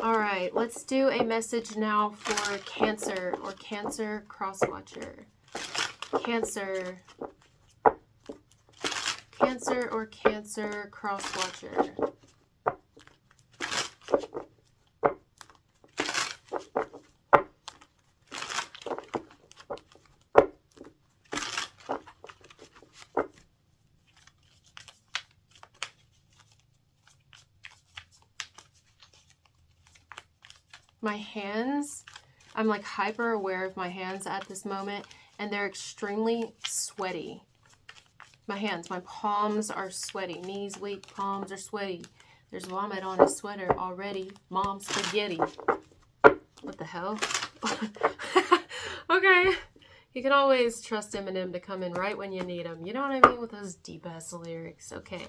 All right, let's do a message now for Cancer or Cancer Crosswatcher. Cancer. Cancer or Cancer Crosswatcher. My hands, I'm like hyper aware of my hands at this moment, and they're extremely sweaty. My hands, my palms are sweaty. Knees weak, palms are sweaty. There's vomit on his sweater already. Mom spaghetti. What the hell? Okay. You can always trust Eminem to come in right when you need him. You know what I mean? With those deep ass lyrics. Okay.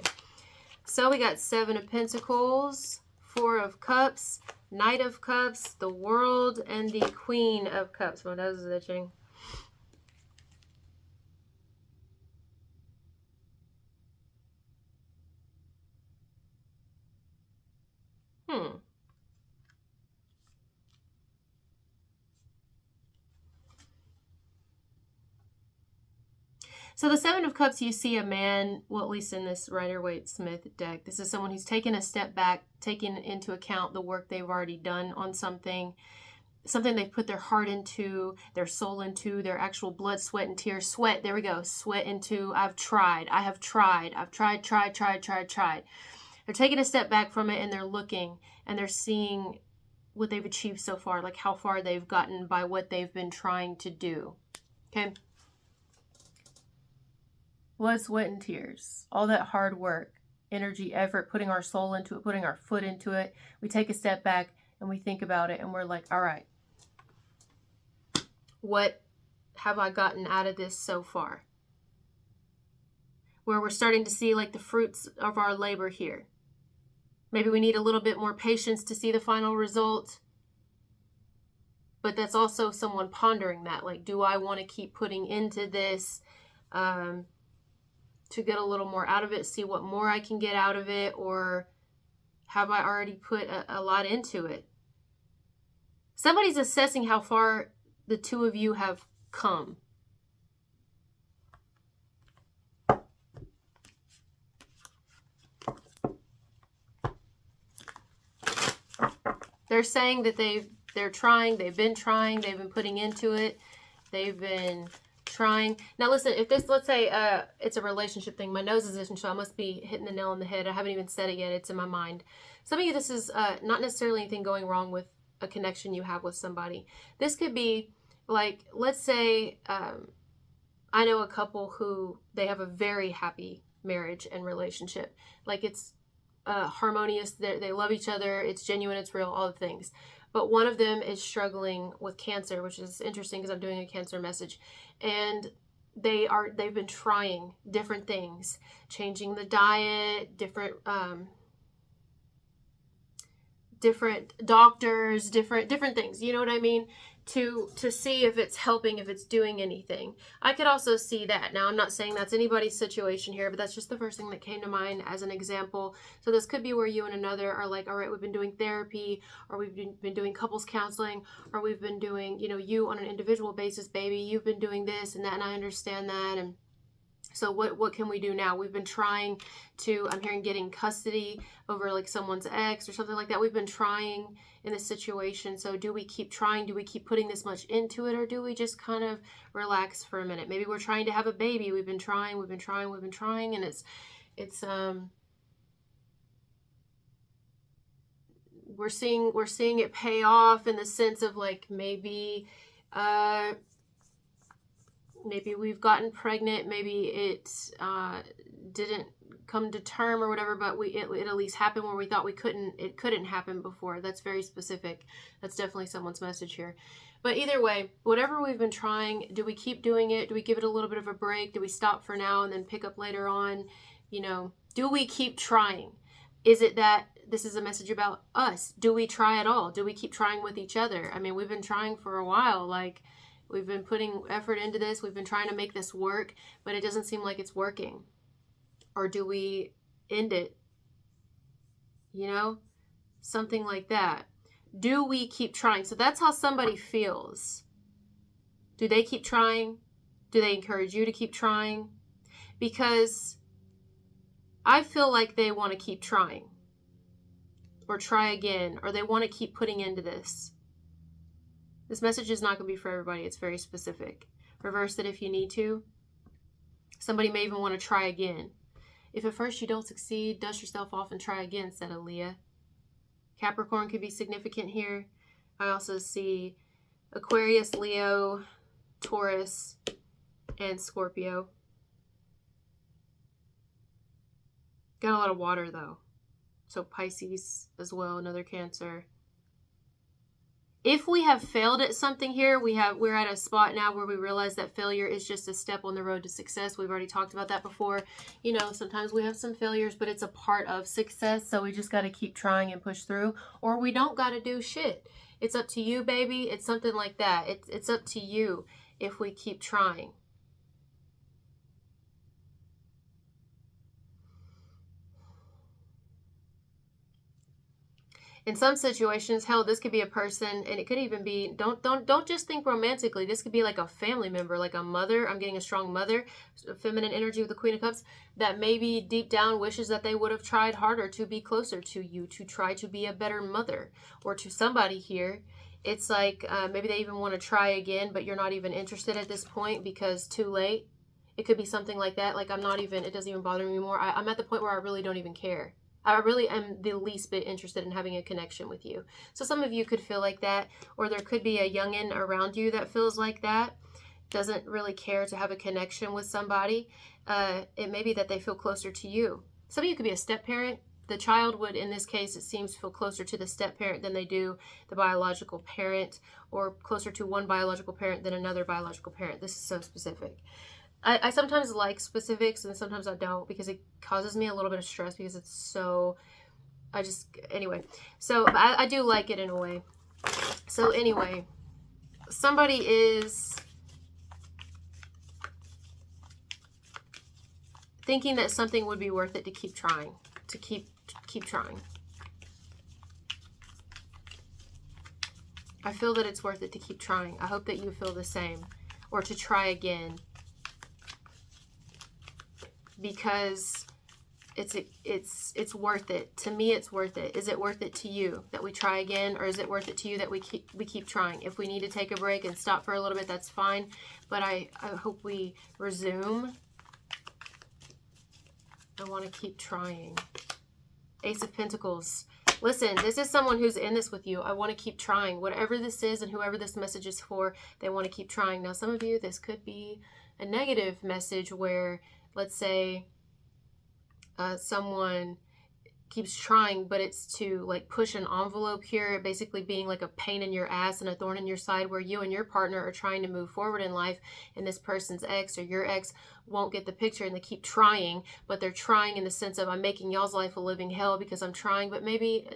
So we got 7 of Pentacles, 4 of Cups, Knight of Cups, the World, and the Queen of Cups. My nose is itching. So the 7 of Cups, you see a man, well, at least in this Rider-Waite-Smith deck, this is someone who's taken a step back, taking into account the work they've already done on something they've put their heart into, their soul into, their actual blood, sweat, and tears. Sweat, there we go. Sweat into, I have tried. They're taking a step back from it, and they're looking, and they're seeing what they've achieved so far, like how far they've gotten by what they've been trying to do. Okay? Blood, sweat, and tears. All that hard work, energy, effort, putting our soul into it, putting our foot into it. We take a step back, and we think about it, and we're like, all right, what have I gotten out of this so far? Where we're starting to see like the fruits of our labor here. Maybe we need a little bit more patience to see the final result. But that's also someone pondering that. Like, do I want to keep putting into this to get a little more out of it, see what more I can get out of it, or have I already put a lot into it? Somebody's assessing how far the two of you have come. They're saying that they're trying, they've been putting into it, they've been trying. Now listen, if this, let's say it's a relationship thing, my nose is itching, so I must be hitting the nail on the head. I haven't even said it yet, it's in my mind. Some of you, this is not necessarily anything going wrong with a connection you have with somebody. This could be like, let's say I know a couple who, they have a very happy marriage and relationship. Like, it's harmonious, they love each other, it's genuine, it's real, all the things. But one of them is struggling with cancer, which is interesting because I'm doing a cancer message. And they've been trying different things, changing the diet, different doctors, different things, you know what I mean, to see if it's helping, if it's doing anything. I could also see that. Now, I'm not saying that's anybody's situation here, but that's just the first thing that came to mind as an example. So this could be where you and another are like, all right, we've been doing therapy, or we've been doing couples counseling, or we've been doing, you know, you on an individual basis, baby, you've been doing this and that, and I understand that, and so what can we do now? We've been trying to, I'm hearing, getting custody over like someone's ex or something like that. We've been trying in this situation. So do we keep trying? Do we keep putting this much into it? Or do we just kind of relax for a minute? Maybe we're trying to have a baby. We've been trying. And it's we're seeing it pay off in the sense of like maybe we've gotten pregnant, maybe it didn't come to term or whatever, but it at least happened where we thought it couldn't happen before. That's very specific. That's definitely someone's message here. But either way, whatever we've been trying, do we keep doing it? Do we give it a little bit of a break? Do we stop for now and then pick up later on? You know, do we keep trying? Is it that this is a message about us? Do we try at all? Do we keep trying with each other? I mean, we've been trying for a while, like, we've been putting effort into this. We've been trying to make this work, but it doesn't seem like it's working. Or do we end it? You know, something like that. Do we keep trying? So that's how somebody feels. Do they keep trying? Do they encourage you to keep trying? Because I feel like they want to keep trying, or try again, or they want to keep putting into this. This message is not going to be for everybody. It's very specific. Reverse it if you need to. Somebody may even want to try again. If at first you don't succeed, dust yourself off and try again, said Aaliyah. Capricorn could be significant here. I also see Aquarius, Leo, Taurus, and Scorpio. Got a lot of water though. So Pisces as well, another Cancer. If we have failed at something here, we're at a spot now where we realize that failure is just a step on the road to success. We've already talked about that before. You know, sometimes we have some failures, but it's a part of success. So we just got to keep trying and push through, or we don't got to do shit. It's up to you, baby. It's something like that. It's up to you if we keep trying. In some situations, hell, this could be a person, and it could even be, don't just think romantically. This could be like a family member, like a mother. I'm getting a strong mother, feminine energy with the Queen of Cups, that maybe deep down wishes that they would have tried harder to be closer to you, to try to be a better mother. Or to somebody here, it's like maybe they even want to try again, but you're not even interested at this point because too late. It could be something like that. Like, it doesn't even bother me anymore. I'm at the point where I really don't even care. I really am the least bit interested in having a connection with you. So some of you could feel like that, or there could be a youngin around you that feels like that, doesn't really care to have a connection with somebody. It may be that they feel closer to you. Some of you could be a step parent. The child would, in this case, it seems, feel closer to the step parent than they do the biological parent, or closer to one biological parent than another biological parent. This is so specific. I sometimes like specifics and sometimes I don't, because it causes me a little bit of stress because it's so, anyway. So I do like it in a way. So anyway, somebody is thinking that something would be worth it to keep trying, to keep trying. I feel that it's worth it to keep trying. I hope that you feel the same, or to try again. Because it's worth it. To me, it's worth it. Is it worth it to you that we try again, or is it worth it to you that we keep trying? If we need to take a break and stop for a little bit, that's fine. But I hope we resume. I want to keep trying. Ace of Pentacles. Listen, this is someone who's in this with you. I want to keep trying. Whatever this is and whoever this message is for, they want to keep trying. Now, some of you, this could be a negative message where, let's say, someone keeps trying, but it's to like push an envelope here, basically being like a pain in your ass and a thorn in your side, where you and your partner are trying to move forward in life, and this person's ex or your ex won't get the picture, and they keep trying, but they're trying in the sense of, I'm making y'all's life a living hell because I'm trying. But maybe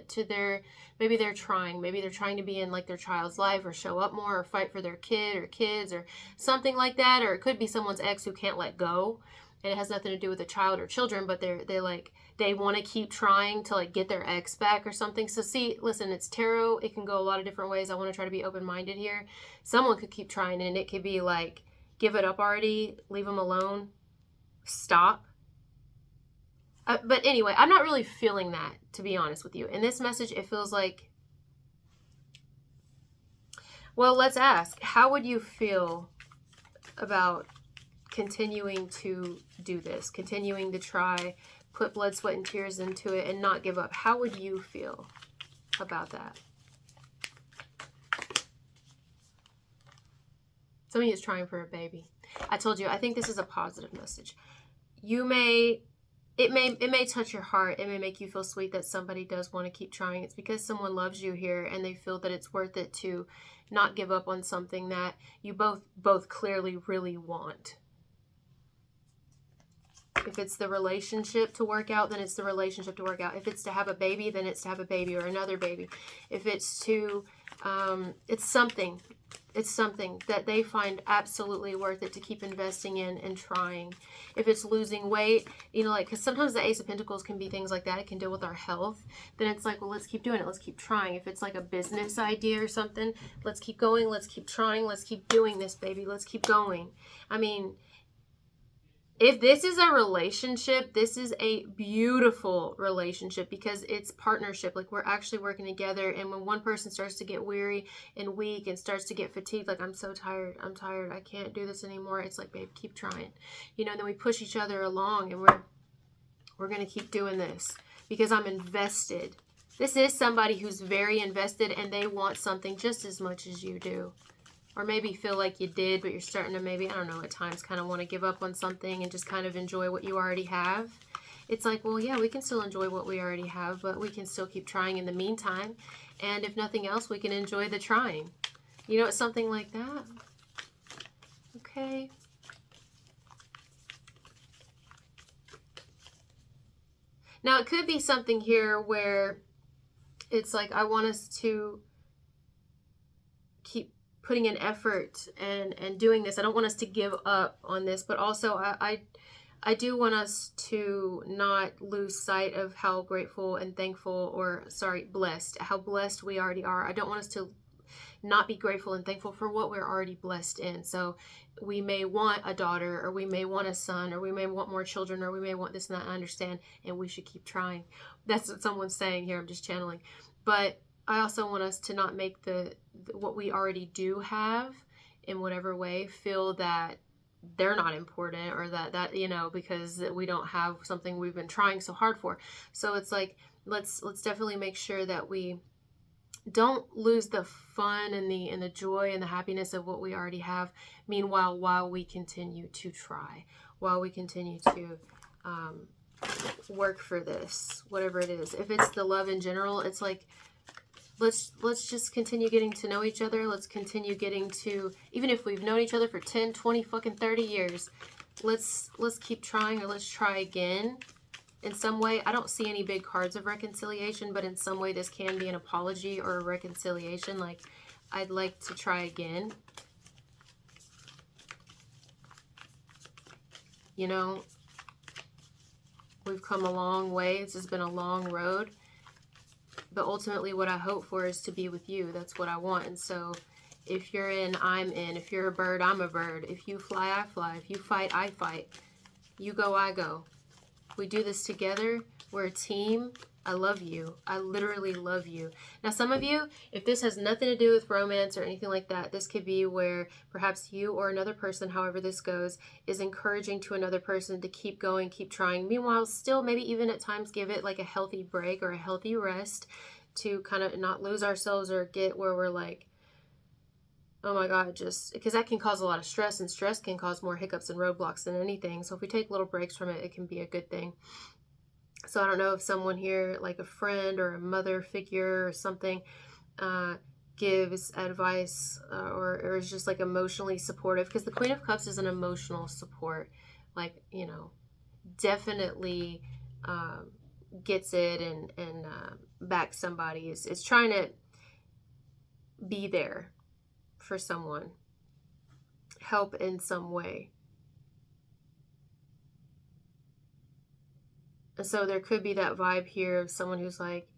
they're trying to be in like their child's life, or show up more, or fight for their kid or kids or something like that. Or it could be someone's ex who can't let go, and it has nothing to do with a child or children, but they want to keep trying to like get their ex back or something. So see, listen, it's tarot. It can go a lot of different ways. I want to try to be open-minded here. Someone could keep trying, and it could be like, give it up already, leave them alone, stop. But anyway, I'm not really feeling that, to be honest with you. In this message, it feels like, well, let's ask, how would you feel about continuing to do this, continuing to try, put blood, sweat, and tears into it, and not give up? How would you feel about that? Somebody is trying for a baby. I told you, I think this is a positive message. It may touch your heart. It may make you feel sweet that somebody does want to keep trying. It's because someone loves you here, and they feel that it's worth it to not give up on something that you both clearly really want. If it's the relationship to work out, then it's the relationship to work out. If it's to have a baby, then it's to have a baby or another baby. If it's to, it's something. It's something that they find absolutely worth it to keep investing in and trying. If it's losing weight, you know, like, because sometimes the Ace of Pentacles can be things like that. It can deal with our health. Then it's like, well, let's keep doing it. Let's keep trying. If it's like a business idea or something, let's keep going. Let's keep trying. Let's keep doing this, baby. Let's keep going. I mean, if this is a relationship, this is a beautiful relationship because it's partnership. Like, we're actually working together. And when one person starts to get weary and weak and starts to get fatigued, like, I'm so tired, I can't do this anymore. It's like, babe, keep trying. You know, and then we push each other along, and we're going to keep doing this because I'm invested. This is somebody who's very invested, and they want something just as much as you do. Or maybe feel like you did, but you're starting to maybe, I don't know, at times kind of want to give up on something and just kind of enjoy what you already have. It's like, well, yeah, we can still enjoy what we already have, but we can still keep trying in the meantime. And if nothing else, we can enjoy the trying. You know, it's something like that. Okay. Now, it could be something here where it's like, I want us to keep putting in effort and doing this. I don't want us to give up on this, but also I do want us to not lose sight of how grateful and thankful, or sorry, blessed, how blessed we already are. I don't want us to not be grateful and thankful for what we're already blessed in. So we may want a daughter, or we may want a son, or we may want more children, or we may want this and that. I understand, and we should keep trying. That's what someone's saying here. I'm just channeling. But I also want us to not make what we already do have in whatever way feel that they're not important, or that you know, because we don't have something we've been trying so hard for. So it's like, let's definitely make sure that we don't lose the fun and the joy and the happiness of what we already have. Meanwhile, while we continue to try, while we continue to work for this, whatever it is. If it's the love in general, it's like, let's just continue getting to know each other. Let's continue getting to, even if we've known each other for 10, 20, fucking 30 years, let's keep trying, or let's try again. In some way, I don't see any big cards of reconciliation, but in some way this can be an apology or a reconciliation. Like, I'd like to try again. You know, we've come a long way. This has been a long road. But ultimately what I hope for is to be with you. That's what I want. And so if you're in, I'm in. If you're a bird, I'm a bird. If you fly, I fly. If you fight, I fight. You go, I go. We do this together. We're a team. I love you. I literally love you. Now, some of you, if this has nothing to do with romance or anything like that, this could be where perhaps you or another person, however this goes, is encouraging to another person to keep going, keep trying. Meanwhile, still maybe even at times give it like a healthy break or a healthy rest to kind of not lose ourselves or get where we're like, oh my God, just because that can cause a lot of stress, and stress can cause more hiccups and roadblocks than anything. So if we take little breaks from it, it can be a good thing. So I don't know if someone here, like a friend or a mother figure or something, gives advice or is just like emotionally supportive, because the Queen of Cups is an emotional support, like, you know, definitely gets it and backs somebody. It's trying to be there for someone, help in some way. And so there could be that vibe here of someone who's like,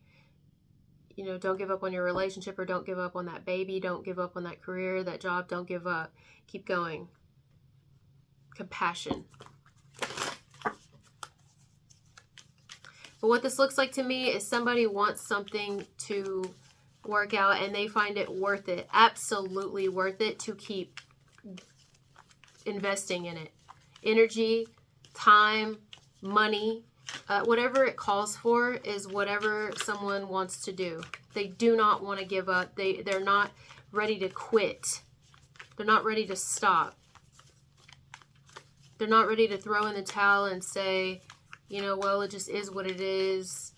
you know, don't give up on your relationship, or don't give up on that baby, don't give up on that career, that job, don't give up. Keep going. Compassion. But what this looks like to me is somebody wants something to work out and they find it worth it, absolutely worth it, to keep investing in it. Energy, time, money, whatever it calls for is whatever someone wants to do. They do not want to give up. They're not ready to quit. They're not ready to stop. They're not ready to throw in the towel and say, you know, well, it just is what it is.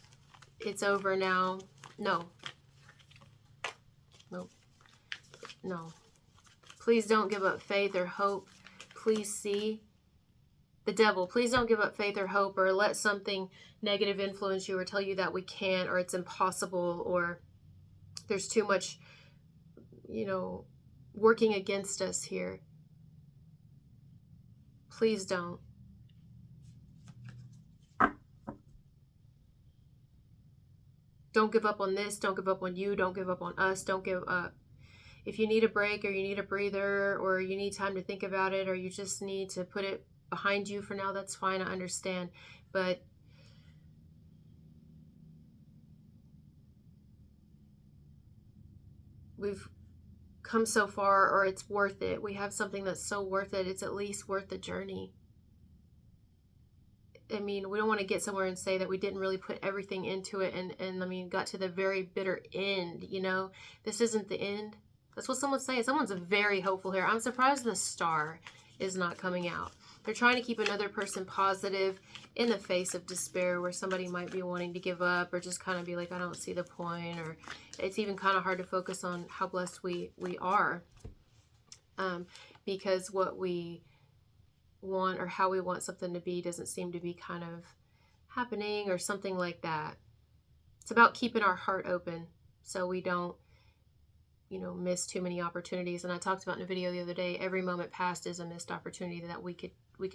It's over now. No. Nope. No. Please don't give up faith or hope. Please see the devil. Please don't give up faith or hope, or let something negative influence you, or tell you that we can't, or it's impossible, or there's too much, you know, working against us here. Please don't. Don't give up on this. Don't give up on you. Don't give up on us. Don't give up. If you need a break, or you need a breather, or you need time to think about it, or you just need to put it behind you for now, that's fine. I understand. But we've come so far, or it's worth it. We have something that's so worth it. It's at least worth the journey. I mean, we don't want to get somewhere and say that we didn't really put everything into it and I mean, got to the very bitter end, you know? This isn't the end. That's what someone's saying. Someone's very hopeful here. I'm surprised the star is not coming out. They're trying to keep another person positive in the face of despair, where somebody might be wanting to give up, or just kind of be like, I don't see the point, or it's even kind of hard to focus on how blessed we are, because what we want, or how we want something to be, doesn't seem to be kind of happening, or something like that. It's about keeping our heart open so we don't, you know, miss too many opportunities. And I talked about in a video the other day, every moment past is a missed opportunity that we could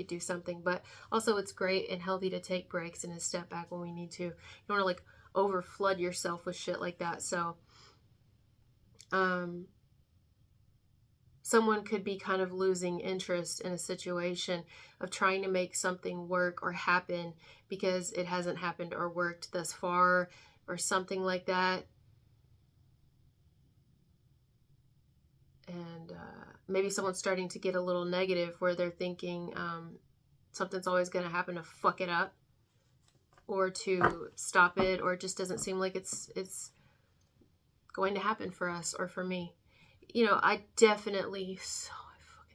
do something. But also, it's great and healthy to take breaks and to step back when we need to. You don't want to like over flood yourself with shit like that. So someone could be kind of losing interest in a situation of trying to make something work or happen because it hasn't happened or worked thus far, or something like that. And maybe someone's starting to get a little negative, where they're thinking something's always going to happen to fuck it up, or to stop it, or it just doesn't seem like it's going to happen for us or for me. You know, I definitely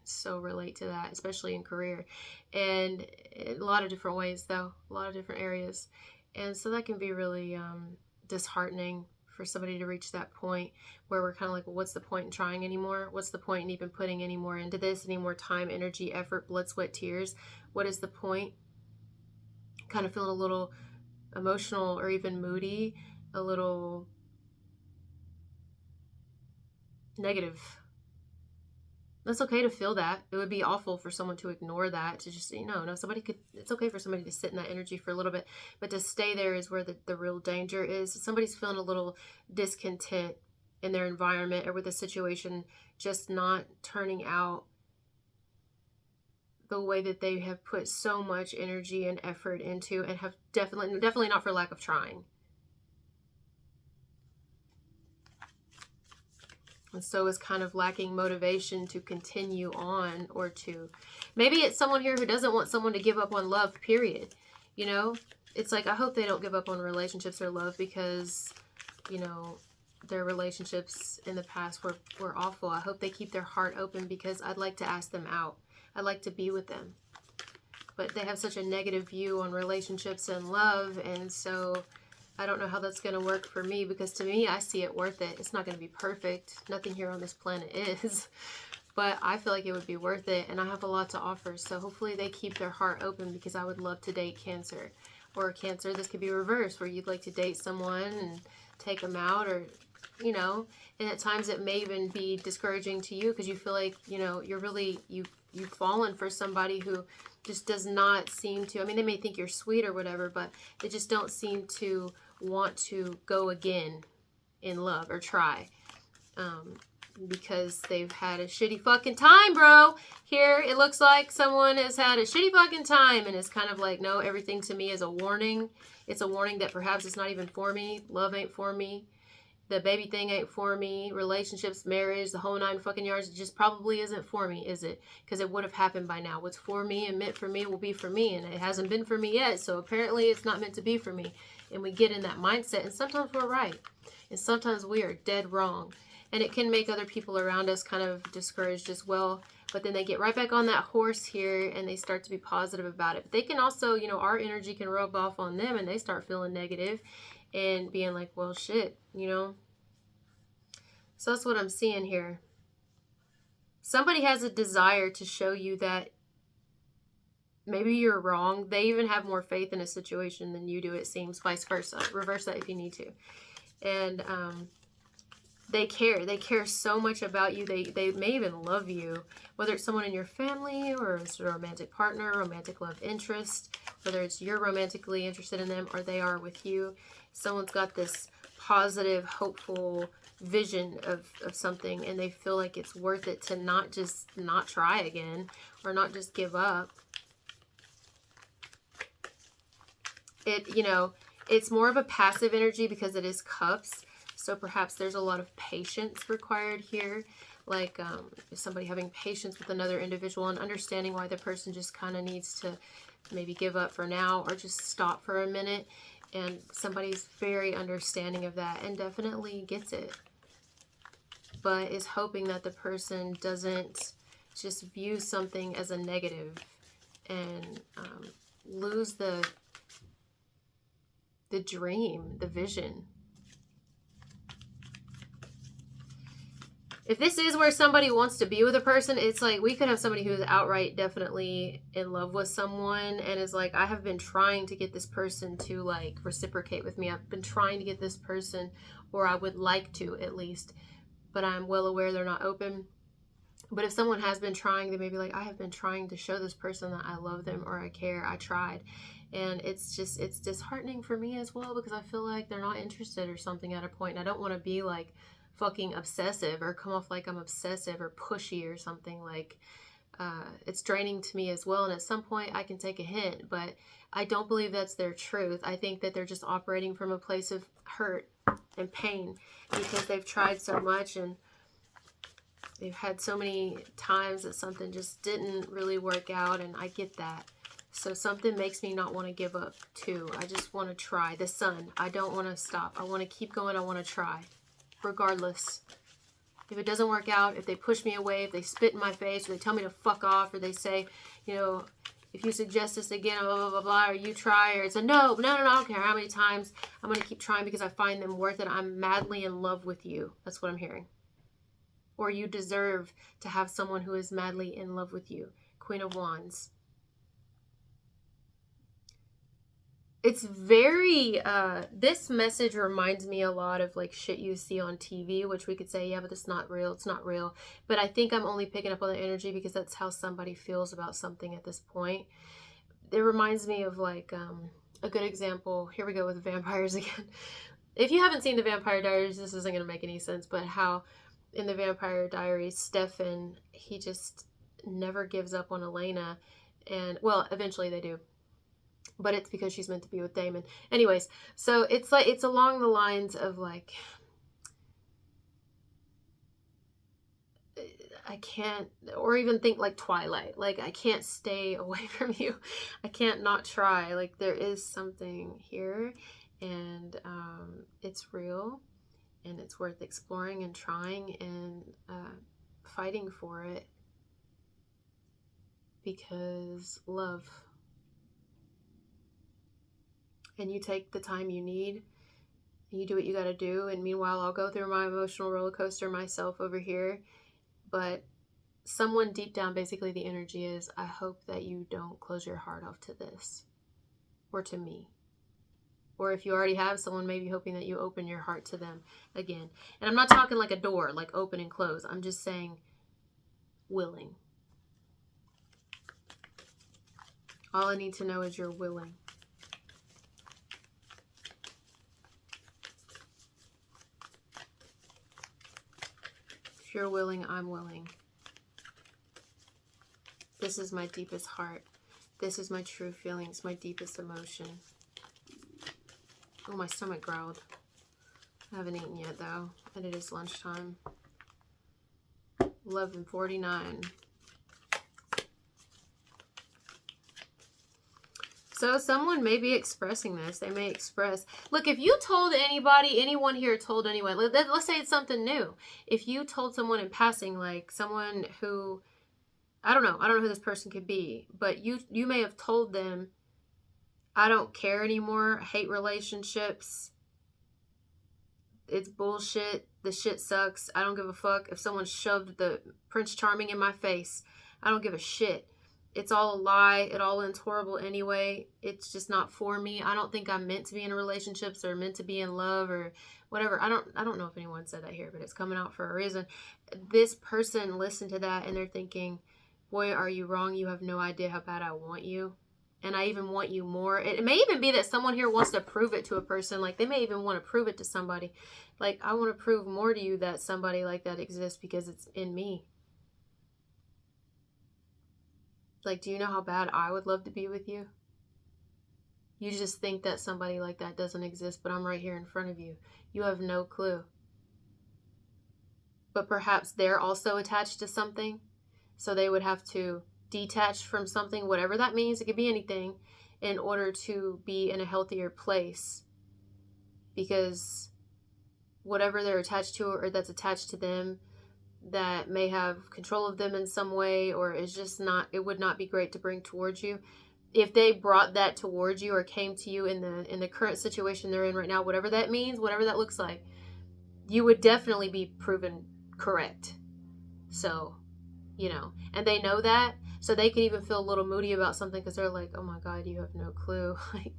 so relate to that, especially in career, and in a lot of different ways, though, a lot of different areas. And so that can be really disheartening for somebody to reach that point where we're kind of like, well, what's the point in trying anymore? What's the point in even putting any more into this, any more time, energy, effort, blood, sweat, tears? What is the point? Kind of feeling a little emotional, or even moody, a little negative. That's okay to feel that. It would be awful for someone to ignore that, to just say, no, somebody could, it's okay for somebody to sit in that energy for a little bit, but to stay there is where the real danger is. Somebody's feeling a little discontent in their environment, or with the situation just not turning out the way that they have put so much energy and effort into, and have definitely not for lack of trying. And so is kind of lacking motivation to continue on, or to, maybe it's someone here who doesn't want someone to give up on love, period. You know, it's like, I hope they don't give up on relationships or love, because, you know, their relationships in the past were awful. I hope they keep their heart open, because I'd like to ask them out. I'd like to be with them. But they have such a negative view on relationships and love, and so I don't know how that's going to work for me, because to me, I see it worth it. It's not going to be perfect. Nothing here on this planet is. But I feel like it would be worth it, and I have a lot to offer. So hopefully they keep their heart open, because I would love to date Cancer. Or Cancer, this could be reversed, where you'd like to date someone and take them out, or, you know, and at times it may even be discouraging to you, because you feel like, you know, you're really, you've fallen for somebody who just does not seem to, I mean, they may think you're sweet or whatever, but they just don't seem to want to go again in love, or try, because they've had a shitty fucking time, bro. Here, it looks like someone has had a shitty fucking time, and it's kind of like, no, everything to me is a warning. It's a warning that perhaps it's not even for me. Love ain't for me. The baby thing ain't for me. Relationships, marriage, the whole 9 fucking yards, it just probably isn't for me, is it? Because it would have happened by now. What's for me and meant for me will be for me, and it hasn't been for me yet, so apparently it's not meant to be for me. And we get in that mindset, and sometimes we're right, and sometimes we are dead wrong. And it can make other people around us kind of discouraged as well. But then they get right back on that horse here, and they start to be positive about it. But they can also, you know, our energy can rub off on them, and they start feeling negative and being like, well, shit, you know. So that's what I'm seeing here. Somebody has a desire to show you that maybe you're wrong. They even have more faith in a situation than you do, it seems. Vice versa. Reverse that if you need to. And They care so much about you. They may even love you, whether it's someone in your family or it's a romantic partner, romantic love interest, whether it's you're romantically interested in them or they are with you. Someone's got this positive, hopeful vision of something, and they feel like it's worth it to not just not try again or not just give up. It's more of a passive energy because it is cups. So perhaps there's a lot of patience required here. Like somebody having patience with another individual and understanding why the person just kind of needs to maybe give up for now or just stop for a minute. And somebody's very understanding of that and definitely gets it. But is hoping that the person doesn't just view something as a negative and lose the dream, the vision. If this is where somebody wants to be with a person, it's like we could have somebody who is outright definitely in love with someone and is like, I have been trying to get this person to like reciprocate with me. I've been trying to get this person, or I would like to at least, but I'm well aware they're not open. But if someone has been trying, they may be like, I have been trying to show this person that I love them or I care. I tried. And it's disheartening for me as well because I feel like they're not interested or something at a point. And I don't want to be like fucking obsessive or come off like I'm obsessive or pushy or something. Like it's draining to me as well. And at some point I can take a hint, but I don't believe that's their truth. I think that they're just operating from a place of hurt and pain because they've tried so much and they've had so many times that something just didn't really work out, and I get that. So something makes me not want to give up too. I just want to try. The sun. I don't want to stop. I want to keep going. I want to try. Regardless. If it doesn't work out, if they push me away, if they spit in my face, or they tell me to fuck off, or they say, if you suggest this again, blah, blah, blah, blah, or you try, or it's a no, I don't care how many times, I'm going to keep trying because I find them worth it. I'm madly in love with you. That's what I'm hearing. Or you deserve to have someone who is madly in love with you. Queen of Wands. It's very, this message reminds me a lot of like shit you see on TV, which we could say, yeah, but it's not real. It's not real. But I think I'm only picking up on the energy because that's how somebody feels about something at this point. It reminds me of like a good example. Here we go with vampires again. If you haven't seen the Vampire Diaries, this isn't going to make any sense, but how in the Vampire Diaries, Stefan, he just never gives up on Elena. And, well, eventually they do. But it's because she's meant to be with Damon. Anyways, so it's like, it's along the lines of like, I can't, or even think like Twilight. Like, I can't stay away from you. I can't not try. Like, there is something here, and it's real. And it's worth exploring and trying and fighting for it because love. And you take the time you need and you do what you got to do. And meanwhile, I'll go through my emotional roller coaster myself over here. But someone deep down, basically the energy is, I hope that you don't close your heart off to this or to me. Or if you already have someone, maybe hoping that you open your heart to them again. And I'm not talking like a door, like open and close. I'm just saying willing. All I need to know is you're willing. If you're willing, I'm willing. This is my deepest heart. This is my true feelings, my deepest emotion. Oh, my stomach growled. I haven't eaten yet, though, and it is lunchtime. 11:49. So someone may be expressing this. They may express... Look, if you told anybody, anyone here told anyone, let's say it's something new. If you told someone in passing, like someone who... I don't know who this person could be, but you may have told them, I don't care anymore. I hate relationships. It's bullshit. The shit sucks. I don't give a fuck. If someone shoved the Prince Charming in my face, I don't give a shit. it's all a lie. It all ends horrible anyway. It's just not for me. I don't think I'm meant to be in relationships or meant to be in love or whatever. I don't know if anyone said that here, but it's coming out for a reason. This person listened to that and they're thinking, boy, are you wrong? You have no idea how bad I want you. And I even want you more. It may even be that someone here wants to prove it to a person. Like, they may even want to prove it to somebody. Like, I want to prove more to you that somebody like that exists because it's in me. Like, do you know how bad I would love to be with you? You just think that somebody like that doesn't exist, but I'm right here in front of you. You have no clue. But perhaps they're also attached to something, so they would have to detach from something, whatever that means. It could be anything, in order to be in a healthier place. Because whatever they're attached to or that's attached to them, that may have control of them in some way, or is just not, it would not be great to bring towards you. If they brought that towards you or came to you in the current situation they're in right now, whatever that means, whatever that looks like, you would definitely be proven correct. So, and they know that, so they could even feel a little moody about something because they're like, oh my God, you have no clue. Like,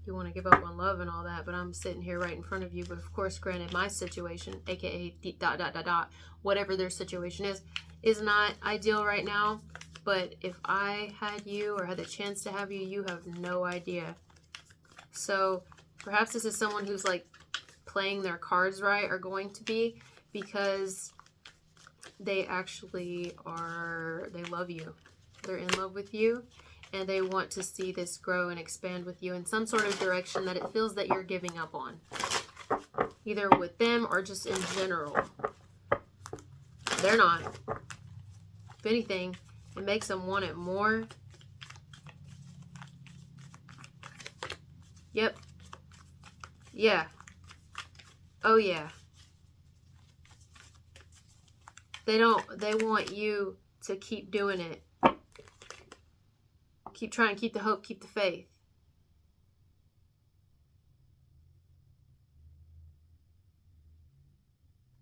you want to give up on love and all that, but I'm sitting here right in front of you. But of course, granted, my situation, aka ... whatever their situation is not ideal right now. But if I had you or had the chance to have you, you have no idea. So perhaps this is someone who's like playing their cards right, or going to be, because they actually are, they love you. They're in love with you. And they want to see this grow and expand with you in some sort of direction that it feels that you're giving up on. Either with them or just in general. They're not. If anything, it makes them want it more. Yep. Yeah. Oh yeah. They want you to keep doing it. Keep trying, keep the hope, keep the faith.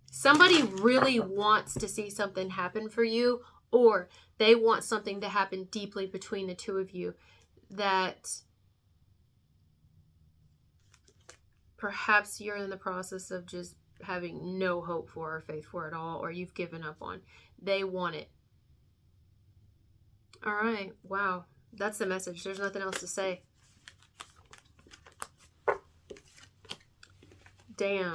Somebody really wants to see something happen for you, or they want something to happen deeply between the two of you that perhaps you're in the process of just having no hope for or faith for at all, or you've given up on. They want it. All right. Wow. That's the message. There's nothing else to say. Damn.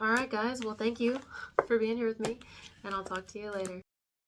All right, guys. Well, thank you for being here with me, and I'll talk to you later.